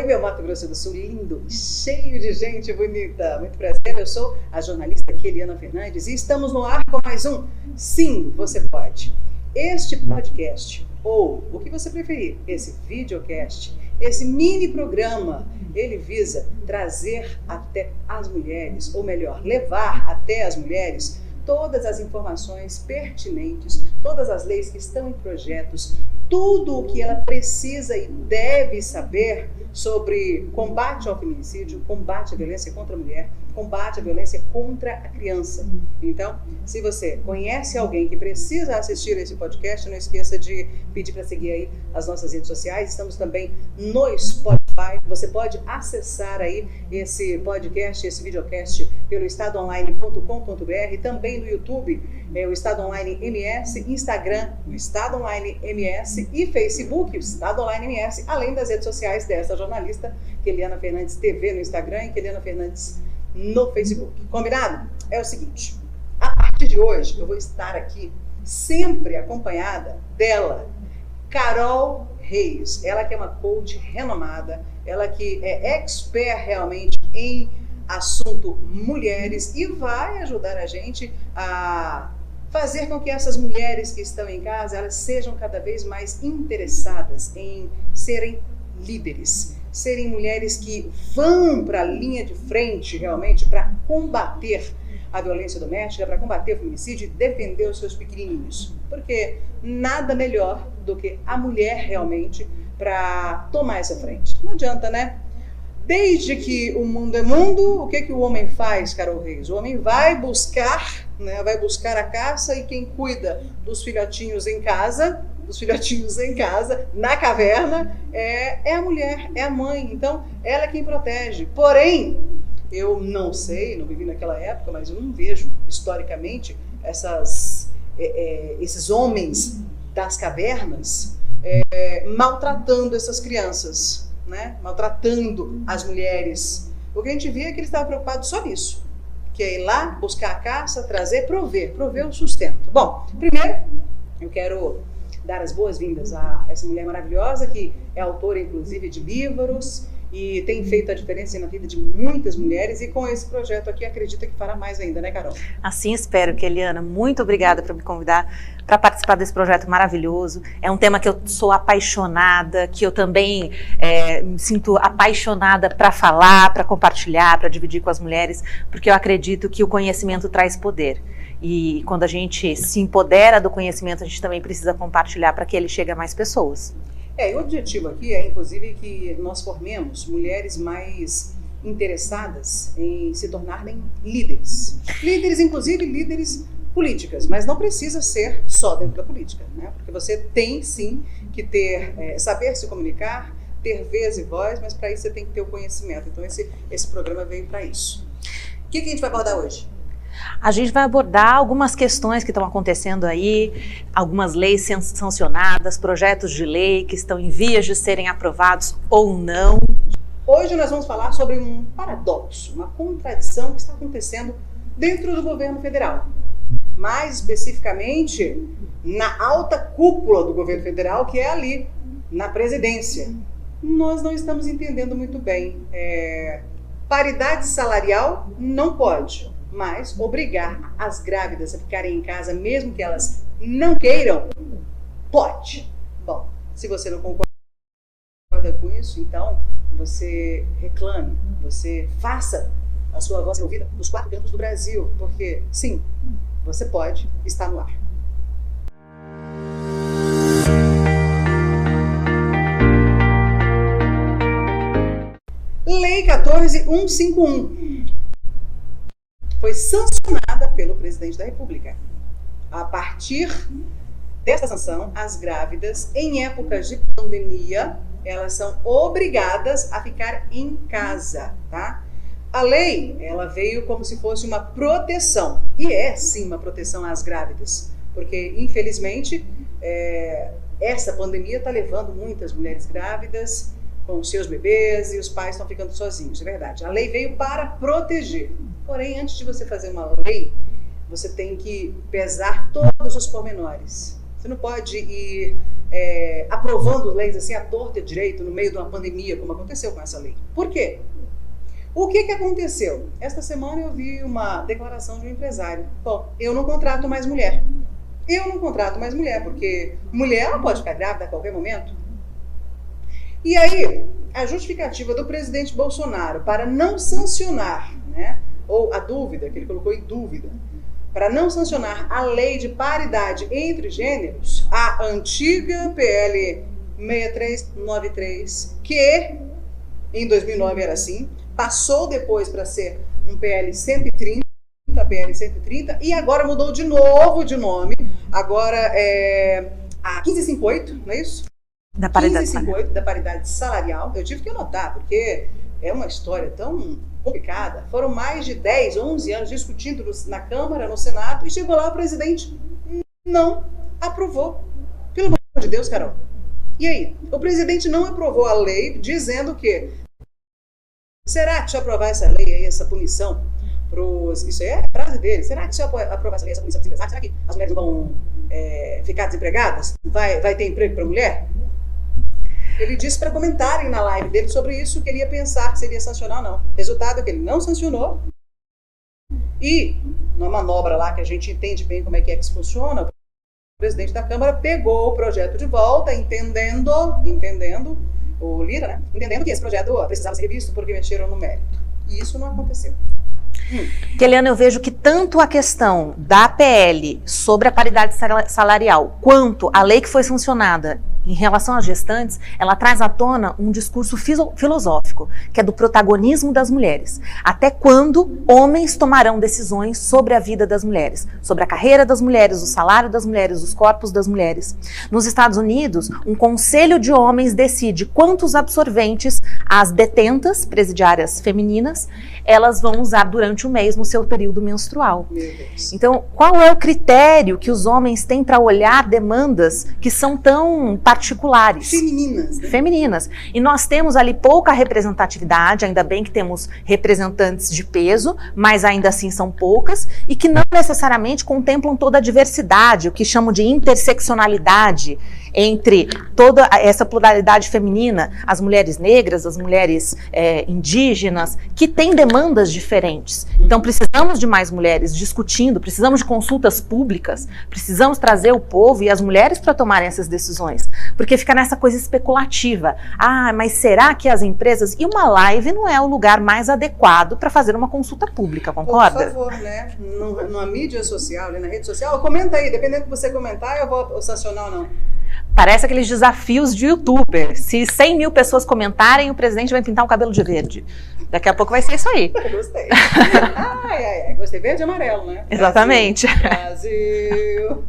Oi, meu Mato Grosso do Sul, lindo, cheio de gente bonita. Muito prazer, eu sou a jornalista Eliana Fernandes e estamos no ar com mais um Sim, Você Pode. Este podcast, ou o que você preferir, esse videocast, esse mini programa, ele visa trazer até as mulheres, ou melhor, levar até as mulheres todas as informações pertinentes, todas as leis que estão em projetos, tudo o que ela precisa e deve saber sobre combate ao feminicídio, combate à violência contra a mulher, combate à violência contra a criança. Então, se você conhece alguém que precisa assistir esse podcast, não esqueça de pedir para seguir aí as nossas redes sociais. Estamos também no Spotify. Você pode acessar aí esse podcast, esse videocast pelo estadoonline.com.br, também no YouTube, o Estado Online MS, Instagram, o Estado Online MS e Facebook, o Estado Online MS, além das redes sociais dessa jornalista, Eliana Fernandes TV no Instagram e Eliana Fernandes no Facebook. Combinado? É o seguinte, a partir de hoje eu vou estar aqui sempre acompanhada dela, Carol Reis, ela que é uma coach renomada, ela que é expert realmente em assunto mulheres e vai ajudar a gente a fazer com que essas mulheres que estão em casa, elas sejam cada vez mais interessadas em serem líderes, serem mulheres que vão para a linha de frente realmente para combater a violência doméstica, para combater o feminicídio e defender os seus pequenininhos. Porque nada melhor do que a mulher realmente para tomar essa frente. Não adianta, né? Desde que o mundo é mundo, o que o homem faz, Carol Reis? O homem vai buscar, né? Vai buscar a caça e quem cuida dos filhotinhos em casa, na caverna, é a mulher, é a mãe. Então, ela é quem protege. Porém, eu não sei, não vivi naquela época, mas eu não vejo, historicamente, esses homens das cavernas maltratando essas crianças, né? Maltratando as mulheres. O que a gente via é que eles estavam preocupados só nisso, que é ir lá, buscar a caça, trazer, prover o sustento. Bom, primeiro, eu quero dar as boas-vindas a essa mulher maravilhosa, que é autora, inclusive, de livros, e tem feito a diferença na vida de muitas mulheres, e com esse projeto aqui acredita que fará mais ainda, né, Carol? Assim espero, Eliana. Muito obrigada por me convidar para participar desse projeto maravilhoso. É um tema que eu sou apaixonada, que eu também me sinto apaixonada para falar, para compartilhar, para dividir com as mulheres, porque eu acredito que o conhecimento traz poder. E quando a gente se empodera do conhecimento, a gente também precisa compartilhar para que ele chegue a mais pessoas. O objetivo aqui é, inclusive, que nós formemos mulheres mais interessadas em se tornarem líderes. Líderes, inclusive, líderes políticas, mas não precisa ser só dentro da política, né? Porque você tem, sim, que saber se comunicar, ter vez e voz, mas para isso você tem que ter o conhecimento. Então, esse programa veio para isso. O que a gente vai abordar hoje? A gente vai abordar algumas questões que estão acontecendo aí, algumas leis sancionadas, projetos de lei que estão em vias de serem aprovados ou não. Hoje nós vamos falar sobre um paradoxo, uma contradição que está acontecendo dentro do governo federal. Mais especificamente, na alta cúpula do governo federal, que é ali, na presidência. Nós não estamos entendendo muito bem. Paridade salarial não pode. Mas obrigar as grávidas a ficarem em casa, mesmo que elas não queiram, pode. Bom, se você não concorda com isso, então você reclame, você faça a sua voz ouvida nos 4 cantos do Brasil, porque sim, você pode estar no ar. Lei 14.151. Foi sancionada pelo presidente da República. A partir dessa sanção, as grávidas, em épocas de pandemia, elas são obrigadas a ficar em casa, tá? A lei, ela veio como se fosse uma proteção, e é sim uma proteção às grávidas, porque infelizmente essa pandemia está levando muitas mulheres grávidas com seus bebês e os pais estão ficando sozinhos, é verdade. A lei veio para proteger. Porém, antes de você fazer uma lei, você tem que pesar todos os pormenores. Você não pode ir aprovando leis assim à torta e à direita no meio de uma pandemia, como aconteceu com essa lei. Por quê? O que aconteceu? Esta semana eu vi uma declaração de um empresário. Bom, eu não contrato mais mulher. Eu não contrato mais mulher, porque mulher ela pode ficar grávida a qualquer momento. E aí, a justificativa do presidente Bolsonaro para não sancionar, né, ou a dúvida, que ele colocou em dúvida, para não sancionar a lei de paridade entre gêneros, a antiga PL 6393, que em 2009 era assim, passou depois para ser um PL 130, e agora mudou de novo de nome. Agora é a 1558, não é isso? Da paridade 1558, da paridade salarial. Eu tive que anotar, porque é uma história tão complicada. Foram mais de 10, 11 anos discutindo na Câmara, no Senado, e chegou lá o presidente não aprovou. Pelo amor de Deus, Carol. E aí? O presidente não aprovou a lei, dizendo que será que se eu aprovar essa lei aí, essa punição pros... Isso aí é a frase dele. Será que se eu aprovar essa lei, essa punição pros empresários, será que as mulheres vão ficar desempregadas? Vai ter emprego para mulher? Ele disse para comentarem na live dele sobre isso, que ele ia pensar se ele ia sancionar ou não. Resultado é que ele não sancionou. E, numa manobra lá que a gente entende bem como é que isso funciona, o presidente da Câmara pegou o projeto de volta, entendendo o Lira, né? Entendendo que esse projeto precisava ser revisto porque mexeram no mérito. E isso não aconteceu. Keliana, eu vejo que tanto a questão da PL sobre a paridade salarial, quanto a lei que foi sancionada em relação às gestantes, ela traz à tona um discurso filosófico, que é do protagonismo das mulheres. Até quando homens tomarão decisões sobre a vida das mulheres, sobre a carreira das mulheres, o salário das mulheres, os corpos das mulheres? Nos Estados Unidos, um conselho de homens decide quantos absorventes as detentas presidiárias femininas elas vão usar durante o mês no seu período menstrual. Então, qual é o critério que os homens têm para olhar demandas que são tão particulares? Femininas. Né? Femininas. E nós temos ali pouca representatividade, ainda bem que temos representantes de peso, mas ainda assim são poucas, e que não necessariamente contemplam toda a diversidade, o que chamam de interseccionalidade entre toda essa pluralidade feminina, as mulheres negras, as mulheres indígenas, que têm demandas diferentes. Então precisamos de mais mulheres discutindo, precisamos de consultas públicas, precisamos trazer o povo e as mulheres para tomarem essas decisões, porque fica nessa coisa especulativa. Ah, mas será que as empresas... E uma live não é o lugar mais adequado para fazer uma consulta pública, concorda? Por favor, né? Numa mídia social, na rede social, comenta aí, dependendo do que você comentar, eu vou sancionar ou não. Parece aqueles desafios de youtuber. Se 100 mil pessoas comentarem, o presidente vai pintar o cabelo de verde. Daqui a pouco vai ser isso aí. Gostei. Gostei. Verde e amarelo, né? Exatamente. Brasil.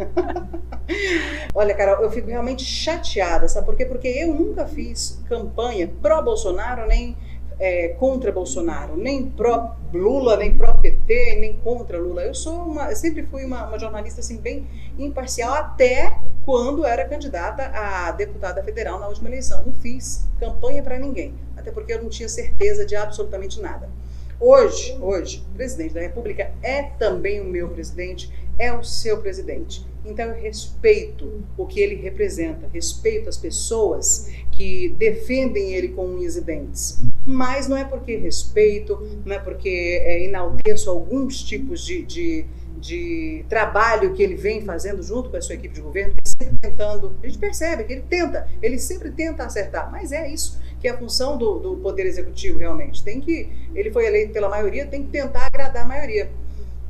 Olha, Carol, eu fico realmente chateada, sabe por quê? Porque eu nunca fiz campanha pró-Bolsonaro, nem contra Bolsonaro, nem pró-Lula, nem pró-PT, nem contra Lula. Eu sempre fui uma jornalista assim, bem imparcial, até quando era candidata a deputada federal na última eleição. Não fiz campanha para ninguém, até porque eu não tinha certeza de absolutamente nada. Hoje, o presidente da República é também o meu presidente, é o seu presidente. Então eu respeito o que ele representa, respeito as pessoas que defendem ele com unhas e dentes. Mas não é porque respeito, não é porque enalteço alguns tipos de trabalho que ele vem fazendo junto com a sua equipe de governo, que sempre tentando, a gente percebe que ele sempre tenta acertar, mas é isso que é a função do Poder Executivo realmente. Ele foi eleito pela maioria, tem que tentar agradar a maioria.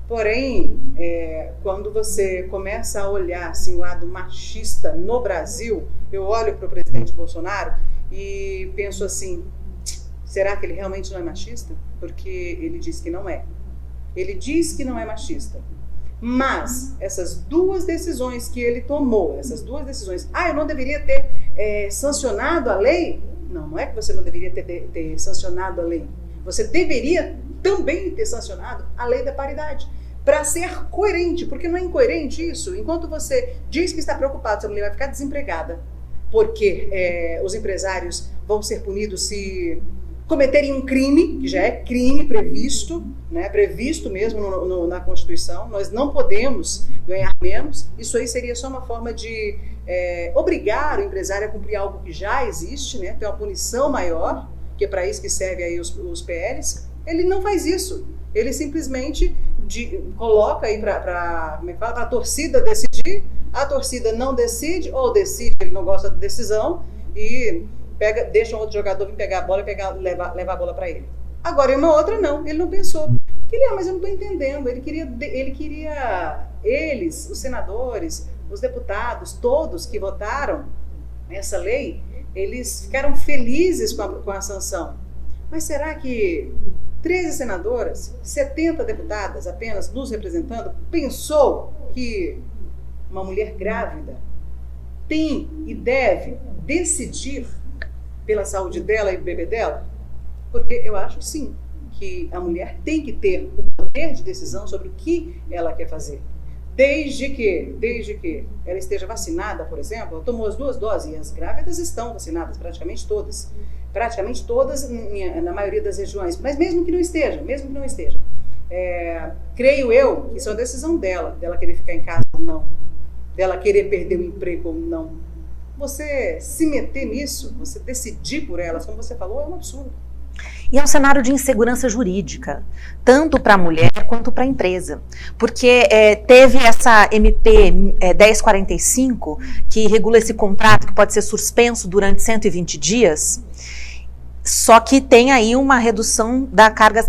Porém, quando você começa a olhar assim, o lado machista no Brasil, eu olho para o presidente Bolsonaro e penso assim, será que ele realmente não é machista? Porque ele diz que não é. Ele diz que não é machista. Mas essas duas decisões que ele tomou, eu não deveria ter sancionado a lei? Não é que você não deveria ter sancionado a lei. Você deveria também ter sancionado a lei da paridade, para ser coerente, porque não é incoerente isso. Enquanto você diz que está preocupado se a mulher vai ficar desempregada, porque os empresários vão ser punidos se cometerem um crime, que já é crime previsto, né, previsto mesmo na Constituição. Nós não podemos ganhar menos. Isso aí seria só uma forma de obrigar o empresário a cumprir algo que já existe, né, ter uma punição maior, que é para isso que serve aí os PLs. Ele não faz isso. Ele simplesmente coloca aí para a torcida decidir. A torcida não decide, ou decide, ele não gosta da decisão, e deixa um outro jogador vir pegar a bola e levar a bola para ele. Agora, em uma outra, não. Ele não pensou. Mas eu não estou entendendo. Ele queria, os senadores, os deputados, todos que votaram essa lei, eles ficaram felizes com a sanção. Mas será que 13 senadoras, 70 deputadas apenas nos representando, pensou que uma mulher grávida tem e deve decidir pela saúde dela e do bebê dela? Porque eu acho, sim, que a mulher tem que ter o poder de decisão sobre o que ela quer fazer. Desde que ela esteja vacinada, por exemplo, ela tomou as 2 doses, e as grávidas estão vacinadas, praticamente todas, na maioria das regiões, mas mesmo que não estejam, creio eu que isso é uma decisão dela querer ficar em casa ou não, dela querer perder o emprego ou não. Você se meter nisso, você decidir por elas, como você falou, é um absurdo. E é um cenário de insegurança jurídica, tanto para a mulher quanto para a empresa. Porque teve essa MP 1045, que regula esse contrato que pode ser suspenso durante 120 dias, só que tem aí uma redução da carga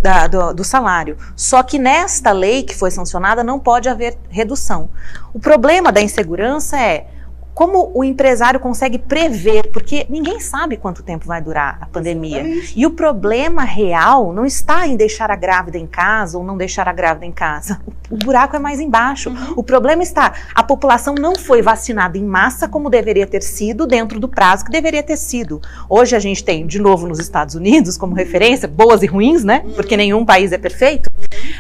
do salário. Só que nesta lei que foi sancionada não pode haver redução. O problema da insegurança é como o empresário consegue prever, porque ninguém sabe quanto tempo vai durar a pandemia. Exatamente. E o problema real não está em deixar a grávida em casa ou não deixar a grávida em casa. O buraco é mais embaixo. Uhum. O problema está, a população não foi vacinada em massa como deveria ter sido, dentro do prazo que deveria ter sido. Hoje a gente tem, de novo, nos Estados Unidos, como referência, boas e ruins, né? Uhum. Porque nenhum país é perfeito.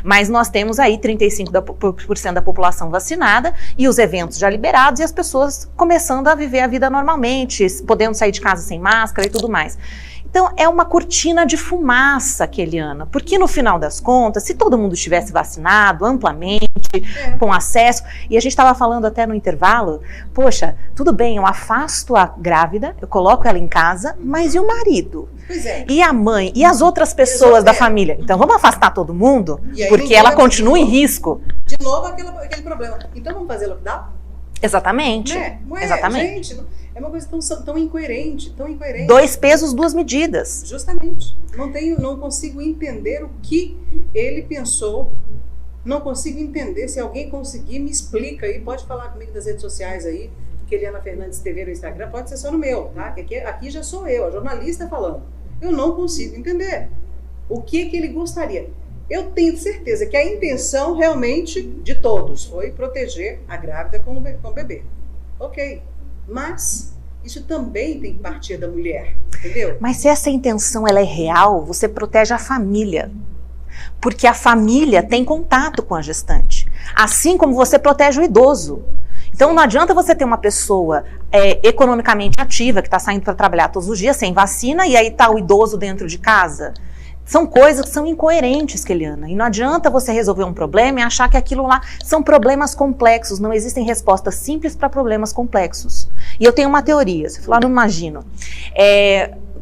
Mas nós temos aí 35% da população vacinada e os eventos já liberados e as pessoas começando a viver a vida normalmente, podendo sair de casa sem máscara e tudo mais. Então, é uma cortina de fumaça, Keliana, porque no final das contas, se todo mundo estivesse vacinado amplamente, com acesso, e a gente estava falando até no intervalo, poxa, tudo bem, eu afasto a grávida, eu coloco ela em casa, mas e o marido? Pois é. E a mãe? E as outras pessoas da família? Então, vamos afastar todo mundo, porque ela continua em risco. De novo, aquele problema. Então, vamos fazer lockdown? Exatamente. Exatamente. Gente, é uma coisa tão incoerente, 2 pesos, 2 medidas. Justamente. Não consigo entender o que ele pensou. Não consigo entender. Se alguém conseguir, me explica aí. Pode falar comigo nas redes sociais aí, Keliana Fernandes TV no Instagram. Pode ser só no meu, tá? Aqui já sou eu, a jornalista falando. Eu não consigo entender o que ele gostaria. Eu tenho certeza que a intenção realmente de todos foi proteger a grávida com o bebê. Ok. Mas isso também tem que partir da mulher, entendeu? Mas se essa intenção ela é real, você protege a família. Porque a família tem contato com a gestante. Assim como você protege o idoso. Então não adianta você ter uma pessoa economicamente ativa, que está saindo para trabalhar todos os dias, sem vacina, e aí está o idoso dentro de casa. São coisas que são incoerentes, Keliana. E não adianta você resolver um problema e achar que aquilo lá são problemas complexos. Não existem respostas simples para problemas complexos. E eu tenho uma teoria, você falou, não imagino.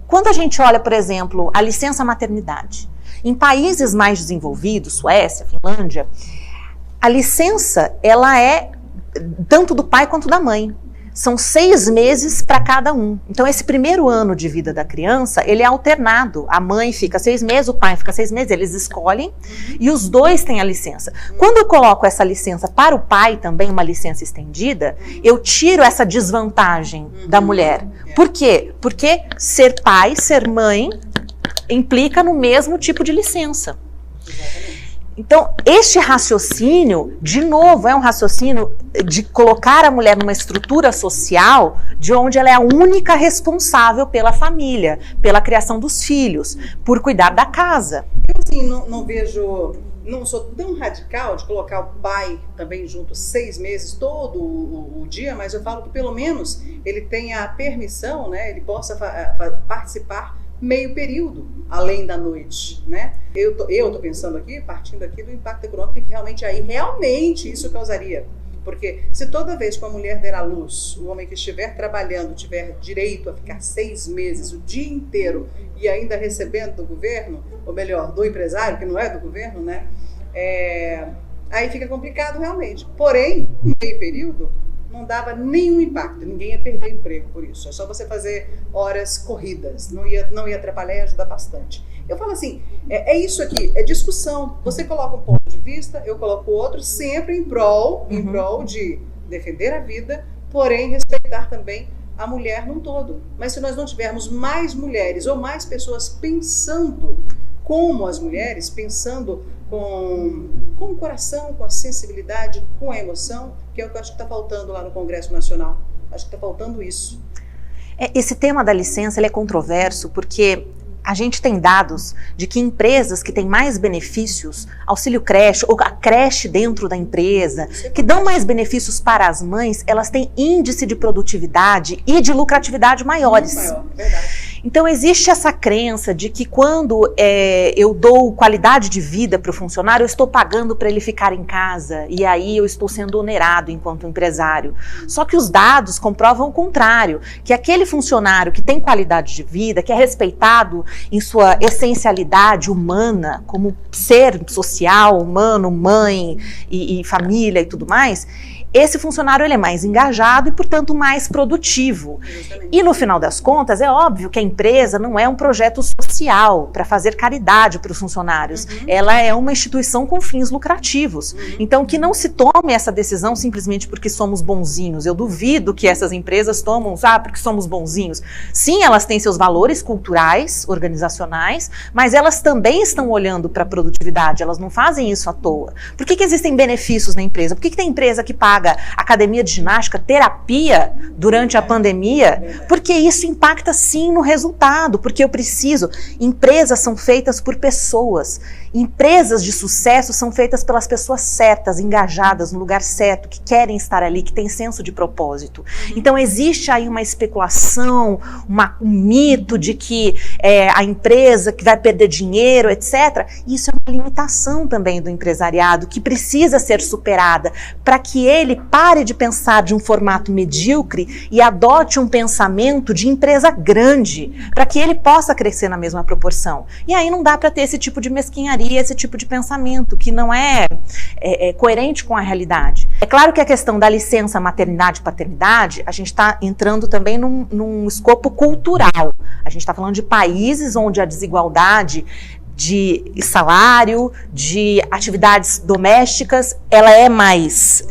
Quando a gente olha, por exemplo, a licença maternidade, em países mais desenvolvidos, Suécia, Finlândia, a licença, ela é tanto do pai quanto da mãe. São 6 meses para cada um. Então, esse primeiro ano de vida da criança, ele é alternado. A mãe fica 6 meses, o pai fica 6 meses, eles escolhem e os dois têm a licença. Quando eu coloco essa licença para o pai, também uma licença estendida, eu tiro essa desvantagem da mulher. Por quê? Porque ser pai, ser mãe, implica no mesmo tipo de licença. Exatamente. Então, este raciocínio, de novo, é um raciocínio de colocar a mulher numa estrutura social de onde ela é a única responsável pela família, pela criação dos filhos, por cuidar da casa. Eu, assim, não sou tão radical de colocar o pai também junto 6 meses, todo o dia, mas eu falo que pelo menos ele tenha a permissão, né, ele possa participar meio período, além da noite, né? Eu tô pensando aqui, partindo aqui do impacto econômico que realmente isso causaria. Porque se toda vez que uma mulher der à luz, o homem que estiver trabalhando tiver direito a ficar 6 meses, o dia inteiro, e ainda recebendo do governo, ou melhor, do empresário, que não é do governo, né? Aí fica complicado realmente. Porém, no meio período, não dava nenhum impacto, ninguém ia perder emprego por isso. É só você fazer horas corridas, não ia atrapalhar e ajudar bastante. Eu falo assim, é isso aqui, é discussão. Você coloca um ponto de vista, eu coloco outro, sempre em prol de defender a vida, porém respeitar também a mulher num todo. Mas se nós não tivermos mais mulheres ou mais pessoas pensando como as mulheres, pensando com o coração, com a sensibilidade, com a emoção, que é o que eu acho que está faltando lá no Congresso Nacional. Acho que está faltando isso. Esse tema da licença ele é controverso porque a gente tem dados de que empresas que têm mais benefícios, auxílio creche ou a creche dentro da empresa, que dão mais benefícios para as mães, elas têm índice de produtividade e de lucratividade maiores. Muito maior, verdade. Então existe essa crença de que quando eu dou qualidade de vida para o funcionário, eu estou pagando para ele ficar em casa e aí eu estou sendo onerado enquanto empresário. Só que os dados comprovam o contrário, que aquele funcionário que tem qualidade de vida, que é respeitado em sua essencialidade humana, como ser social, humano, mãe e família e tudo mais, esse funcionário ele é mais engajado e, portanto, mais produtivo. Justamente. E, no final das contas, é óbvio que a empresa não é um projeto social para fazer caridade para os funcionários. Ela é uma instituição com fins lucrativos. Então, que não se tome essa decisão simplesmente porque somos bonzinhos. Eu duvido que essas empresas tomam, porque somos bonzinhos. Sim, elas têm seus valores culturais, organizacionais, mas elas também estão olhando para a produtividade. Elas não fazem isso à toa. Por que existem benefícios na empresa? Por que tem empresa que paga academia de ginástica, terapia durante a pandemia? Porque isso impacta sim no resultado, porque eu preciso. Empresas são feitas por pessoas. Empresas de sucesso são feitas pelas pessoas certas, engajadas no lugar certo, que querem estar ali, que têm senso de propósito. Então existe aí uma especulação, um mito de que a empresa que vai perder dinheiro, etc. Isso é uma limitação também do empresariado, que precisa ser superada para que ele pare de pensar de um formato medíocre e adote um pensamento de empresa grande, para que ele possa crescer na mesma proporção. E aí não dá para ter esse tipo de mesquinharia, esse tipo de pensamento que não é coerente com a realidade. É claro que a questão da licença maternidade e paternidade, a gente está entrando também num escopo cultural. A gente está falando de países onde a desigualdade de salário, de atividades domésticas, ela é mais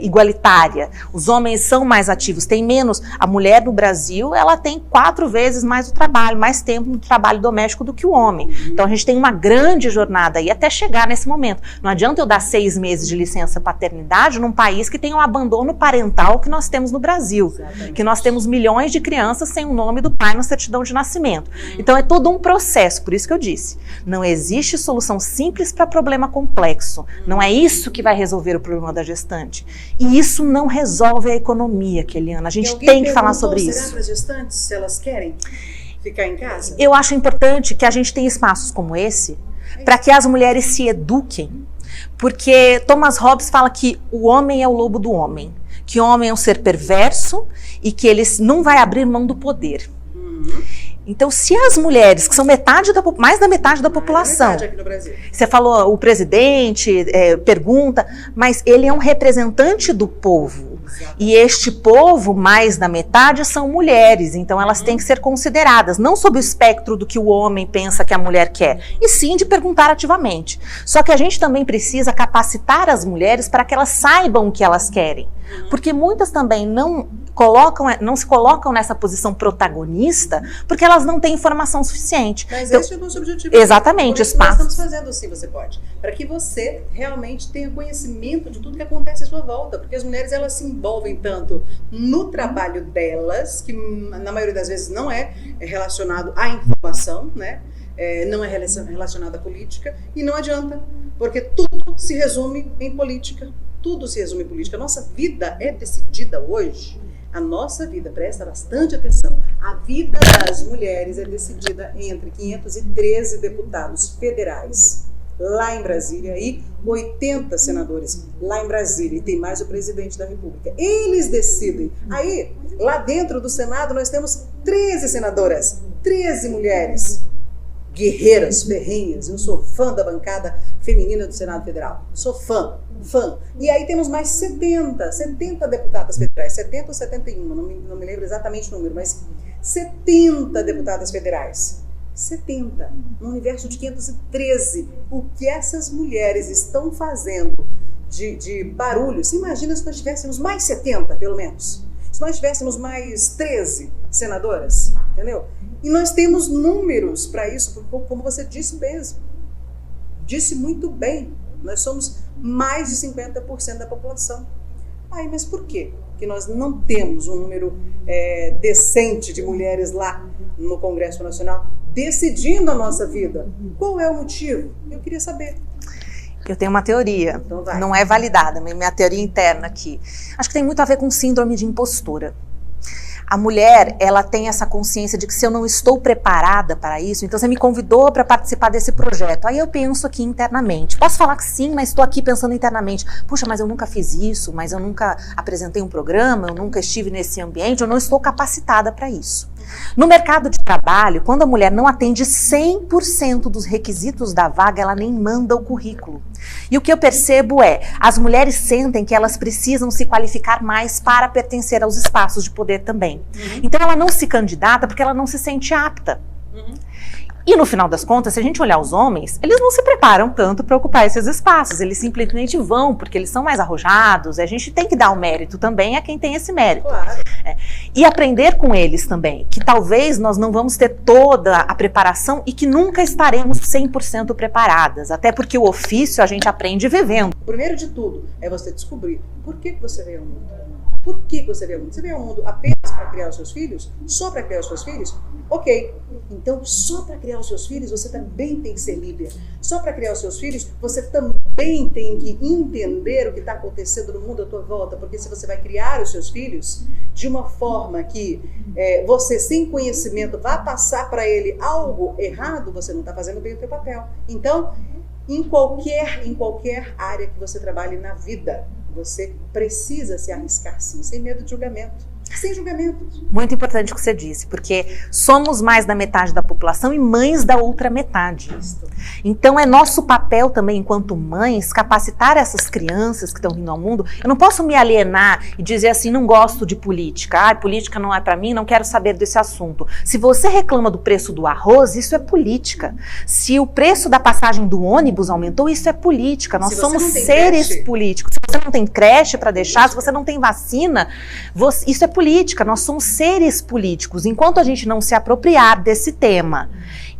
igualitária. Os homens são mais ativos, tem menos. A mulher no Brasil, ela tem 4 vezes mais o trabalho, mais tempo no trabalho doméstico do que o homem. Então a gente tem uma grande jornada aí até chegar nesse momento. Não adianta eu dar 6 meses de licença paternidade num país que tem um abandono parental que nós temos no Brasil. Exatamente. Que nós temos milhões de crianças sem o nome do pai na certidão de nascimento. Então é todo um processo, por isso que eu disse. Não existe solução simples para problema complexo. Não é isso que vai resolver o problema da gestante. E isso não resolve a economia, Keliana. A gente tem que falar sobre isso. Será para as gestantes, se elas querem ficar em casa? Eu acho importante que a gente tenha espaços como esse para que as mulheres se eduquem. Porque Thomas Hobbes fala que o homem é o lobo do homem. Que o homem é um ser perverso e que ele não vai abrir mão do poder. Então, se as mulheres, que são mais da metade da população, aqui no Brasil. Você falou, o presidente pergunta, mas ele é um representante do povo. Exatamente. E este povo, mais da metade, são mulheres. Então, elas têm que ser consideradas, não sob o espectro do que o homem pensa que a mulher quer, e sim de perguntar ativamente. Só que a gente também precisa capacitar as mulheres para que elas saibam o que elas querem. Porque muitas também não se colocam nessa posição protagonista porque elas não têm informação suficiente. Mas então, esse é o nosso objetivo. Exatamente, por isso nós estamos fazendo assim, você pode. Para que você realmente tenha conhecimento de tudo que acontece à sua volta. Porque as mulheres, elas se envolvem tanto no trabalho delas, que na maioria das vezes não é relacionado à informação, né? Não é relacionado à política, e não adianta, porque tudo se resume em política. Tudo se resume em política. A nossa vida é decidida hoje. A nossa vida, presta bastante atenção, A vida das mulheres é decidida entre 513 deputados federais lá em Brasília e 80 senadores lá em Brasília, e tem mais o presidente da República. Eles decidem. Aí, lá dentro do Senado, nós temos 13 senadoras, 13 mulheres, guerreiras, ferrenhas. Eu sou fã da bancada feminina do Senado Federal. Sou fã. E aí temos mais 70 deputadas federais, 70 ou 71, não me lembro exatamente o número, mas 70 deputadas federais. 70, no universo de 513. O que essas mulheres estão fazendo de barulho? Você imagina se nós tivéssemos mais 70, pelo menos? Se nós tivéssemos mais 13 senadoras, entendeu? E nós temos números para isso, como você disse mesmo. Disse muito bem. Nós somos mais de 50% da população. Mas por quê que nós não temos um número decente de mulheres lá no Congresso Nacional decidindo a nossa vida? Qual é o motivo? Eu queria saber. Eu tenho uma teoria, então não é validada, mas minha teoria interna aqui. Acho que tem muito a ver com síndrome de impostura. A mulher, ela tem essa consciência de que se eu não estou preparada para isso, então você me convidou para participar desse projeto. Aí eu penso aqui internamente. Posso falar que sim, mas estou aqui pensando internamente. Puxa, mas eu nunca fiz isso, mas eu nunca apresentei um programa, eu nunca estive nesse ambiente, eu não estou capacitada para isso. No mercado de trabalho, quando a mulher não atende 100% dos requisitos da vaga, ela nem manda o currículo. E o que eu percebo as mulheres sentem que elas precisam se qualificar mais para pertencer aos espaços de poder também. Então ela não se candidata porque ela não se sente apta. E no final das contas, se a gente olhar os homens, eles não se preparam tanto para ocupar esses espaços, eles simplesmente vão, porque eles são mais arrojados, a gente tem que dar o mérito também a quem tem esse mérito. Claro. E aprender com eles também, que talvez nós não vamos ter toda a preparação e que nunca estaremos 100% preparadas, até porque o ofício a gente aprende vivendo. Primeiro de tudo, é você descobrir por que você veio ao mundo. Por que você veio ao mundo? Você veio ao mundo apenas para criar os seus filhos? Só para criar os seus filhos? Ok. Então, só para criar os seus filhos, você também tem que ser líder. Só para criar os seus filhos, você também tem que entender o que está acontecendo no mundo à tua volta. Porque se você vai criar os seus filhos de uma forma que você, sem conhecimento, vai passar para ele algo errado, você não está fazendo bem o teu papel. Então, em qualquer área que você trabalhe na vida, você precisa se arriscar sim, sem medo de julgamento. Sem julgamentos. Muito importante o que você disse, porque somos mais da metade da população e mães da outra metade. Então é nosso papel também, enquanto mães, capacitar essas crianças que estão vindo ao mundo. Eu não posso me alienar e dizer assim, não gosto de política. Política não é para mim, não quero saber desse assunto. Se você reclama do preço do arroz, isso é política. Se o preço da passagem do ônibus aumentou, isso é política. Nós somos seres políticos. Se você não tem creche para deixar, se você não tem vacina, isso é política. Nós somos seres políticos. Enquanto a gente não se apropriar desse tema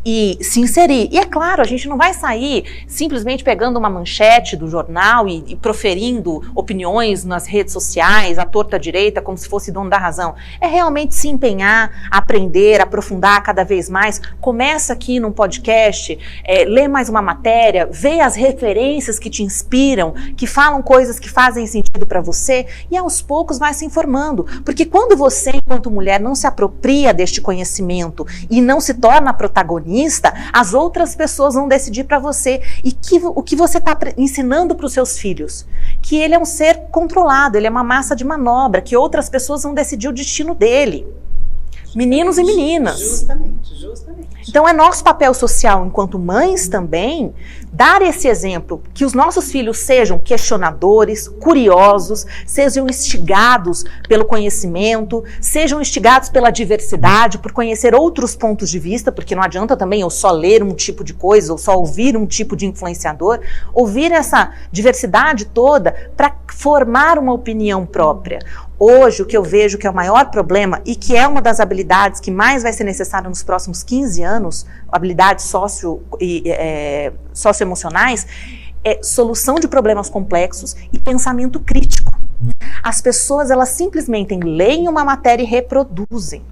e se inserir, e é claro, a gente não vai sair simplesmente pegando uma manchete do jornal e proferindo opiniões nas redes sociais, à torta direita, como se fosse dono da razão. É realmente se empenhar, aprender, aprofundar cada vez mais. Começa aqui num podcast, lê mais uma matéria, vê as referências que te inspiram, que falam coisas que fazem sentido para você, e aos poucos vai se informando. Porque quando você, enquanto mulher, não se apropria deste conhecimento e não se torna protagonista, as outras pessoas vão decidir para você. E o que você está ensinando para os seus filhos? Que ele é um ser controlado, ele é uma massa de manobra, que outras pessoas vão decidir o destino dele. Meninos e meninas. Justamente. Então é nosso papel social, enquanto mães também, dar esse exemplo, que os nossos filhos sejam questionadores, curiosos, sejam instigados pelo conhecimento, sejam instigados pela diversidade, por conhecer outros pontos de vista, porque não adianta também eu só ler um tipo de coisa, ou só ouvir um tipo de influenciador, ouvir essa diversidade toda para formar uma opinião própria. Hoje, o que eu vejo que é o maior problema e que é uma das habilidades que mais vai ser necessária nos próximos 15 anos, habilidades socioemocionais, é solução de problemas complexos e pensamento crítico. As pessoas, elas simplesmente leem uma matéria e reproduzem.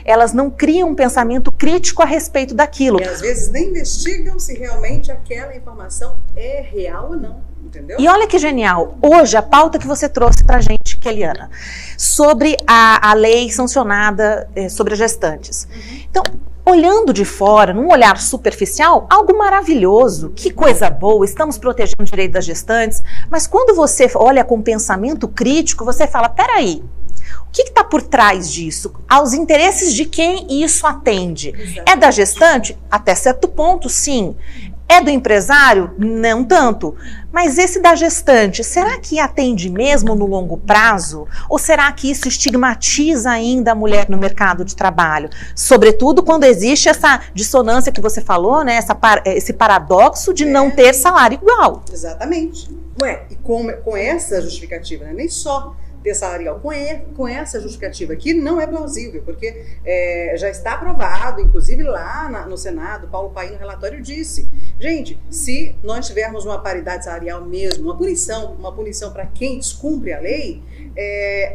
Elas não criam um pensamento crítico a respeito daquilo. E às vezes nem investigam se realmente aquela informação é real ou não, entendeu? E olha que genial, hoje a pauta que você trouxe pra gente, Keliana, sobre a lei sancionada sobre as gestantes. Então, olhando de fora, num olhar superficial, algo maravilhoso, que coisa boa, estamos protegendo o direito das gestantes, mas quando você olha com pensamento crítico, você fala, peraí, o que está por trás disso? Aos interesses de quem isso atende? Exato. É da gestante? Até certo ponto, sim. É do empresário? Não tanto. Mas esse da gestante, será que atende mesmo no longo prazo? Ou será que isso estigmatiza ainda a mulher no mercado de trabalho? Sobretudo quando existe essa dissonância que você falou, né? Esse paradoxo de não ter salário igual. Exatamente. Ué, e com essa justificativa, né? Nem só ter salarial, com essa justificativa que não é plausível, porque já está aprovado, inclusive lá no Senado, Paulo Paim no relatório disse, gente, se nós tivermos uma paridade salarial mesmo, uma punição para quem descumpre a lei,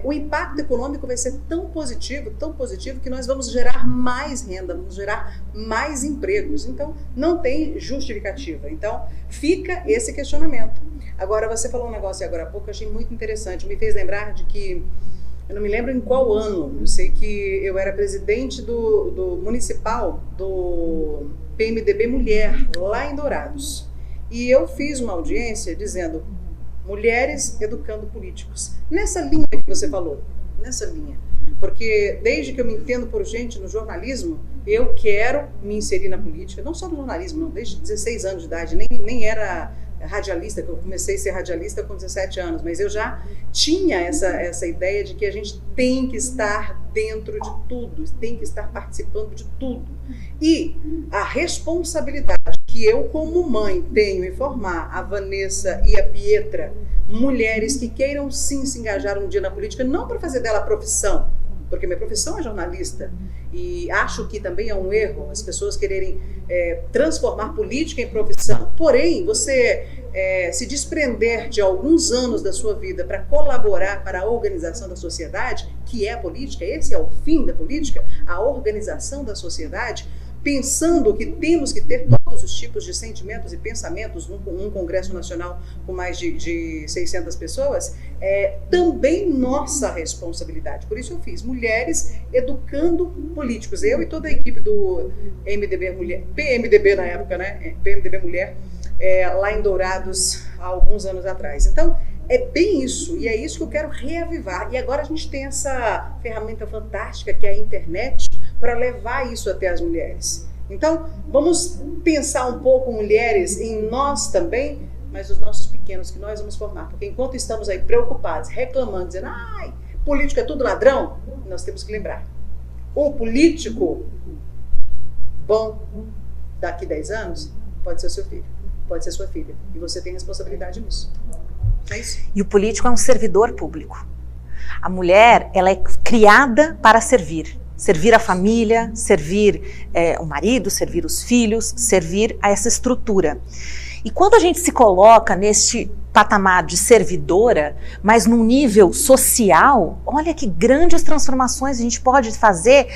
o impacto econômico vai ser tão positivo que nós vamos gerar mais renda, vamos gerar mais empregos. Então, não tem justificativa. Então, fica esse questionamento. Agora, você falou um negócio agora há pouco, eu achei muito interessante, me fez lembrar de que, eu não me lembro em qual ano, eu sei que eu era presidente do municipal do PMDB Mulher, lá em Dourados. E eu fiz uma audiência dizendo, mulheres educando políticos. Nessa linha que você falou, nessa linha. Porque desde que eu me entendo por gente no jornalismo, eu quero me inserir na política, não só no jornalismo, não, desde 16 anos de idade, nem era radialista, que eu comecei a ser radialista com 17 anos, mas eu já tinha essa ideia de que a gente tem que estar dentro de tudo, tem que estar participando de tudo. E a responsabilidade que eu, como mãe, tenho em formar a Vanessa e a Pietra, mulheres que queiram sim se engajar um dia na política, não para fazer dela profissão, porque minha profissão é jornalista, e acho que também é um erro as pessoas quererem transformar política em profissão. Porém, você se desprender de alguns anos da sua vida para colaborar para a organização da sociedade, que é a política, esse é o fim da política, a organização da sociedade, pensando que temos que ter todos os tipos de sentimentos e pensamentos num Congresso Nacional com mais de 600 pessoas, é também nossa responsabilidade. Por isso eu fiz Mulheres Educando Políticos. Eu e toda a equipe do MDB Mulher, PMDB na época, né? PMDB Mulher, lá em Dourados, há alguns anos atrás. Então, é bem isso, e é isso que eu quero reavivar. E agora a gente tem essa ferramenta fantástica que é a internet para levar isso até as mulheres. Então, vamos pensar um pouco, mulheres, em nós também, mas os nossos pequenos que nós vamos formar. Porque enquanto estamos aí preocupados, reclamando, dizendo, ai, político é tudo ladrão, nós temos que lembrar. O político bom daqui 10 anos pode ser o seu filho, pode ser sua filha. E você tem responsabilidade nisso. É isso. E o político é um servidor público. A mulher, ela é criada para servir. Servir a família, servir o marido, servir os filhos, servir a essa estrutura. E quando a gente se coloca neste patamar de servidora, mas num nível social, olha que grandes transformações a gente pode fazer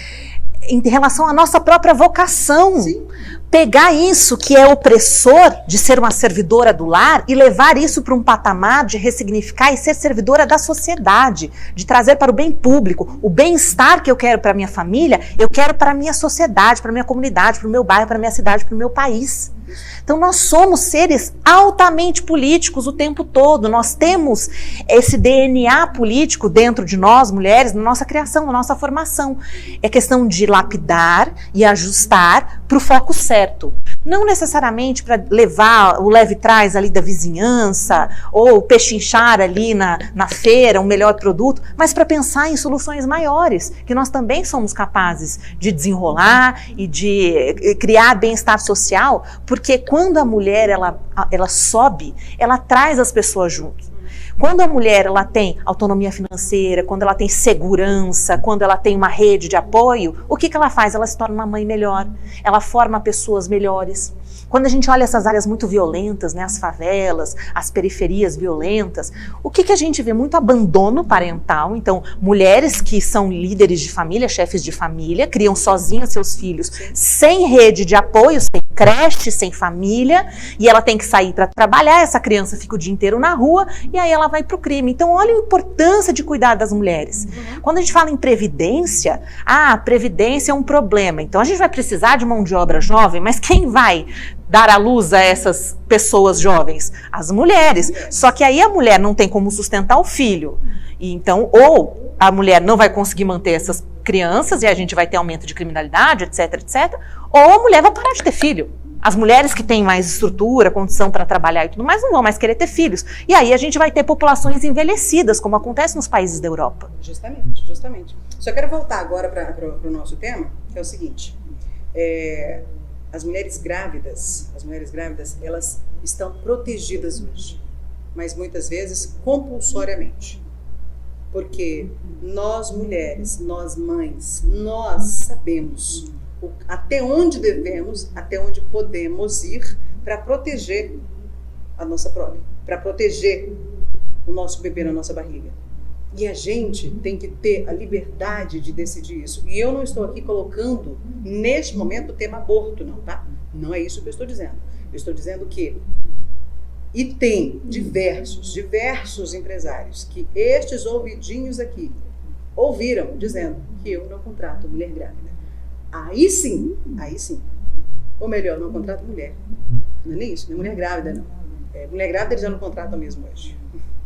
em relação à nossa própria vocação. Sim. Pegar isso que é opressor de ser uma servidora do lar e levar isso para um patamar de ressignificar e ser servidora da sociedade, de trazer para o bem público, o bem-estar que eu quero para a minha família, eu quero para a minha sociedade, para a minha comunidade, para o meu bairro, para a minha cidade, para o meu país. Então nós somos seres altamente políticos o tempo todo, nós temos esse DNA político dentro de nós, mulheres, na nossa criação, na nossa formação. É questão de lapidar e ajustar para o foco certo. Não necessariamente para levar o leve-trás ali da vizinhança ou pechinchar ali na feira um melhor produto, mas para pensar em soluções maiores, que nós também somos capazes de desenrolar e de criar bem-estar social, porque quando a mulher ela sobe, ela traz as pessoas junto. Quando a mulher ela tem autonomia financeira, quando ela tem segurança, quando ela tem uma rede de apoio, o que ela faz? Ela se torna uma mãe melhor, ela forma pessoas melhores. Quando a gente olha essas áreas muito violentas, né, as favelas, as periferias violentas, o que a gente vê? Muito abandono parental. Então, mulheres que são líderes de família, chefes de família, criam sozinhas seus filhos, sem rede de apoio, sem creche, sem família, e ela tem que sair para trabalhar, essa criança fica o dia inteiro na rua, e aí ela vai para o crime. Então, olha a importância de cuidar das mulheres. Quando a gente fala em previdência, a previdência é um problema. Então, a gente vai precisar de mão de obra jovem, mas quem vai dar à luz a essas pessoas jovens? As mulheres. Só que aí a mulher não tem como sustentar o filho. E então, ou a mulher não vai conseguir manter essas crianças e a gente vai ter aumento de criminalidade, etc, etc, ou a mulher vai parar de ter filho. As mulheres que têm mais estrutura, condição para trabalhar e tudo mais, não vão mais querer ter filhos. E aí a gente vai ter populações envelhecidas, como acontece nos países da Europa. Justamente. Só quero voltar agora para o nosso tema, que é o seguinte. As mulheres grávidas, elas estão protegidas hoje, mas muitas vezes compulsoriamente. Porque nós mulheres, nós mães, nós sabemos até onde devemos, até onde podemos ir para proteger a nossa prole, para proteger o nosso bebê na nossa barriga. E a gente tem que ter a liberdade de decidir isso. E eu não estou aqui colocando, neste momento, o tema aborto, não, tá? Não é isso que eu estou dizendo. Eu estou dizendo que... E tem diversos empresários que estes ouvidinhos aqui ouviram dizendo que eu não contrato mulher grávida. Aí sim. Ou melhor, não contrato mulher. Não é nem isso, não é mulher grávida, não. Mulher grávida eles já não contratam mesmo hoje.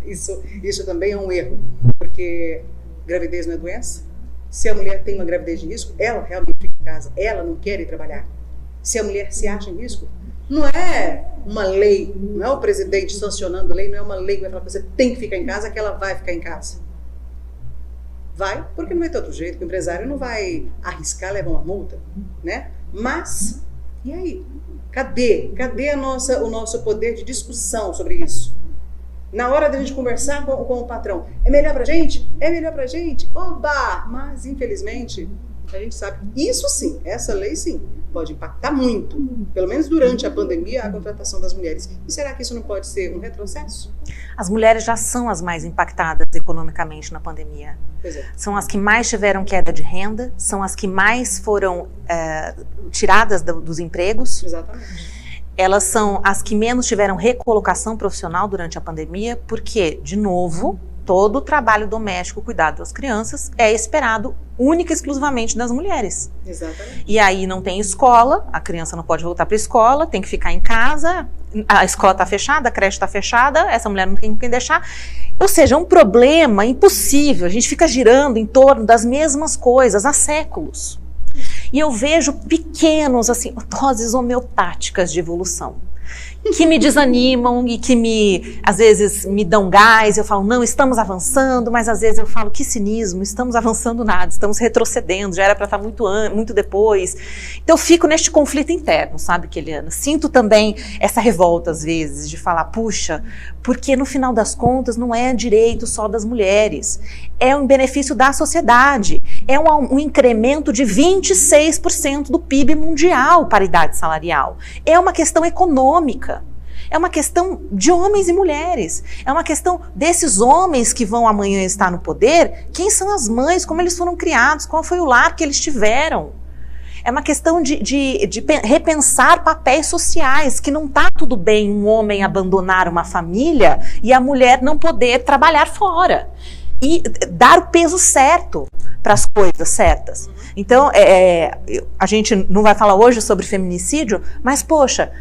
Isso também é um erro, porque gravidez não é doença. Se a mulher tem uma gravidez de risco, ela realmente fica em casa, ela não quer ir trabalhar. Se a mulher se acha em risco, não é uma lei, não é o presidente sancionando lei, não é uma lei que vai falar que você tem que ficar em casa, que ela vai ficar em casa. Vai, porque não vai ter outro jeito, que o empresário não vai arriscar levar uma multa, né? Mas, e aí? Cadê o nosso poder de discussão sobre isso? Na hora da gente conversar com o patrão, é melhor pra gente? É melhor pra gente? Oba! Mas, infelizmente, a gente sabe, isso sim, essa lei sim, pode impactar muito, pelo menos durante a pandemia, a contratação das mulheres. E será que isso não pode ser um retrocesso? As mulheres já são as mais impactadas economicamente na pandemia. Pois é. São as que mais tiveram queda de renda, são as que mais foram tiradas dos empregos. Exatamente. Elas são as que menos tiveram recolocação profissional durante a pandemia, porque, de novo, todo o trabalho doméstico, cuidado das crianças, é esperado única e exclusivamente das mulheres. Exatamente. E aí não tem escola, a criança não pode voltar para a escola, tem que ficar em casa, a escola está fechada, a creche está fechada, essa mulher não tem quem deixar. Ou seja, é um problema impossível, a gente fica girando em torno das mesmas coisas há séculos. E eu vejo pequenos, assim, doses homeopáticas de evolução, que me desanimam e que às vezes me dão gás. Eu falo, não, estamos avançando, mas às vezes eu falo, que cinismo, estamos avançando nada, estamos retrocedendo, já era para estar muito depois. Então eu fico neste conflito interno, sabe, Keliana? Sinto também essa revolta às vezes de falar, puxa, porque no final das contas não é direito só das mulheres, é um benefício da sociedade, é um incremento de 26% do PIB mundial, paridade salarial, é uma questão econômica. É uma questão de homens e mulheres. É uma questão desses homens que vão amanhã estar no poder. Quem são as mães? Como eles foram criados? Qual foi o lar que eles tiveram? É uma questão de repensar papéis sociais, que não está tudo bem um homem abandonar uma família e a mulher não poder trabalhar fora. E dar o peso certo para as coisas certas. Então, a gente não vai falar hoje sobre feminicídio, mas, poxa,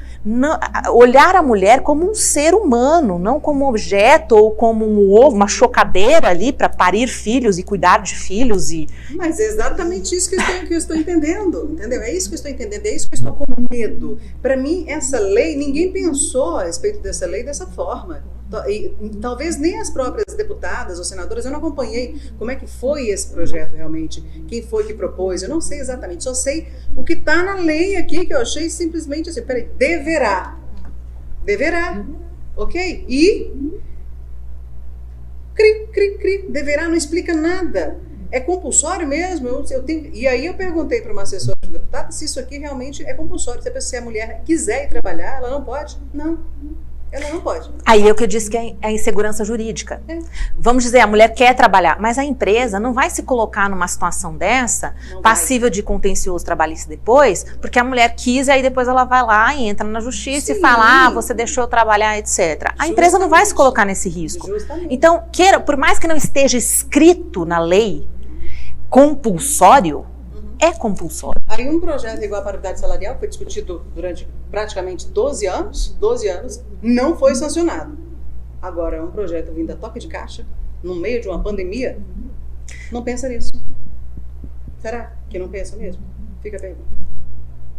olhar a mulher como um ser humano, não como um objeto ou como um ovo, uma chocadeira ali para parir filhos e cuidar de filhos. Mas é exatamente isso que eu estou entendendo, entendeu? É isso que eu estou entendendo, é isso que eu estou com medo. Para mim, essa lei, ninguém pensou a respeito dessa lei dessa forma. E talvez nem as próprias deputadas ou senadoras, eu não acompanhei como é que foi esse projeto realmente, quem foi que propôs, eu não sei exatamente, só sei o que está na lei aqui, que eu achei simplesmente assim, peraí, deverá, ok? E deverá não explica nada, é compulsório mesmo, eu tenho, e aí eu perguntei para uma assessora de deputada, se isso aqui realmente é compulsório. Se a mulher quiser ir trabalhar, ela não pode? Não. Ela não pode. Aí é o que eu disse que é a insegurança jurídica. Vamos dizer, a mulher quer trabalhar, mas a empresa não vai se colocar numa situação dessa, passível de contencioso trabalhista depois, porque a mulher quis e aí depois ela vai lá e entra na justiça e fala, você deixou eu trabalhar, etc. A empresa não vai se colocar nesse risco. Então, por mais que não esteja escrito na lei, compulsório, é compulsório. Aí um projeto igual a paridade salarial foi discutido durante praticamente 12 anos, não foi sancionado. Agora, um projeto vindo a toque de caixa, no meio de uma pandemia, não pensa nisso. Será que não pensa mesmo? Fica a pergunta.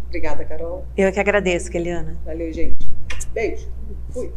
Obrigada, Carol. Eu que agradeço, Keliana. Valeu, gente. Beijo. Fui.